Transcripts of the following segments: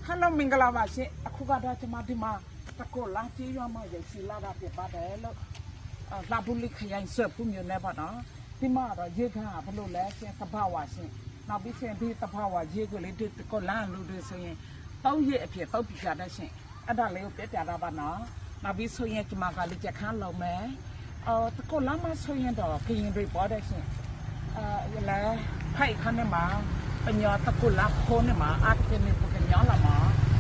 Hello Mingala shi akubada chama dima tako la chi yo ma ye si la da pye ba de lo la bu li khyan swe phu myo ne ba no dima ro ye kha ba lo le sin sabawa shin naw bi sin bi sabawa ye ko le tako la lu de so yin 3 ရက်အဖြစ်တောက်ပြကြတဲ့ရှင်အဲ့ဒါလေးကိုပြပြတာပါနော်နောက်ပြီးဆိုရင်ကျမကလေးချက်ခန်းလုံးမယ်တကောလာမဆိုရင်တော့ကရင်တွေပေါ်တဲ့ရှင်လဲဖိုက်ခန်းနဲ့မှာပညာတကောလာခိုးနဲ့မှာအကင်းနဲ့ပကညာလာမှာ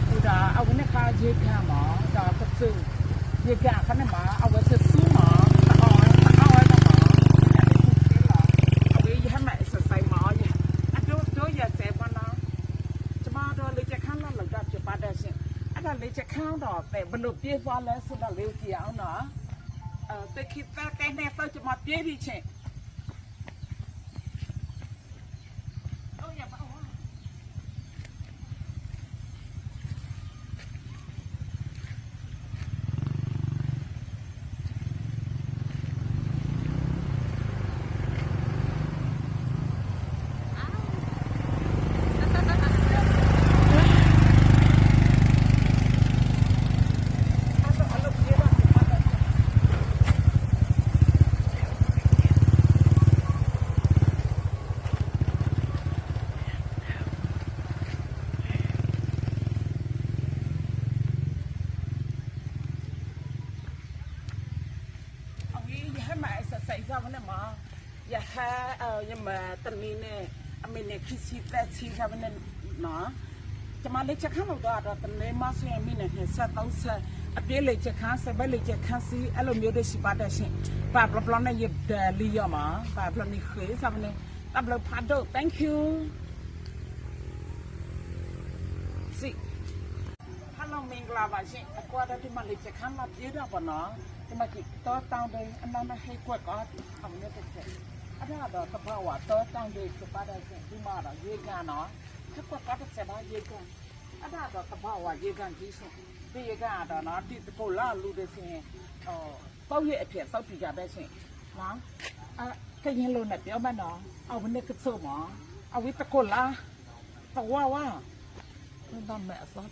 ဟိုဒါအဝနဲ့ခါရေခန်းမှာဒါပစုရေကခန်းနဲ့မှာအဝစဆူမှာအော်တော့မှာအဝေးရမ်းမဲ့စဆိုင်မှာအတို့ရဆဲပါနော်ကျမတို့လေးချက်ခန်းလောက်တော့ပြပါတဲ့ရှင်အဲ့ဒါလေးချက်ခန်းတော့ပဲဘလို့ပြေးသွားလဲဆိုတော့လေးကြည့်အောင်နော်တခိတာကဲနေတော့ကျမပြေးပြီချင်းใส่ซะวันนี้มาอย่าหาอย่ามาตอนนี้เนี่ยอเมริกาซีแต่ซีซะวันนี้เนาะจะมาเล็กจะข้ามเราတော့ตอนนี้มาဆိုရင်မိနေဆက်တော့ဆက်အပြေးလေးချက်ခန်းဆက်ပဲလေးချက်ခန်းစီအဲ့လိုမျိုးတွေရှိပါတဲ့ရှင်ပါပလနဲ့ရတဲ့လီရမှာပါပလနေခေးဆက်နေတပ်လို့ဖတ်တော့ thank you စီဟယ်လိုမင်္ဂလာပါရှင်အကွာတဲ့ဒီမှာလေးချက်ခန်းလာပြေးတော့ပါနော်ဒီမှာကြည့်တော့တောင်းတယ်အနာမဟဲကွက်ကောအောင်ရတဲ့ချက်အဲ့ဒါတော့သဘာဝတော့တောင်းတယ်စပါတဲ့ချက်ဒီမှာတော့ရေကန်နော်ခက်ကွက်ကောတဲ့ချက်တော့ရေကန်အဲ့ဒါတော့သဘာဝရေကန်ကြီးရှင်ဒီရေကန်တော့နော်ဒီတကိုလာလူတွေရှင်ပေါ့ရဲ့အဖြစ်စောက်ပြကြတဲ့ရှင်နော်ကရင်လုံးနဲ့ပြောမှနော်အောင်မနဲ့ကစုံမအဝိတကိုလာတော့ဝါဘာမဲ့အစော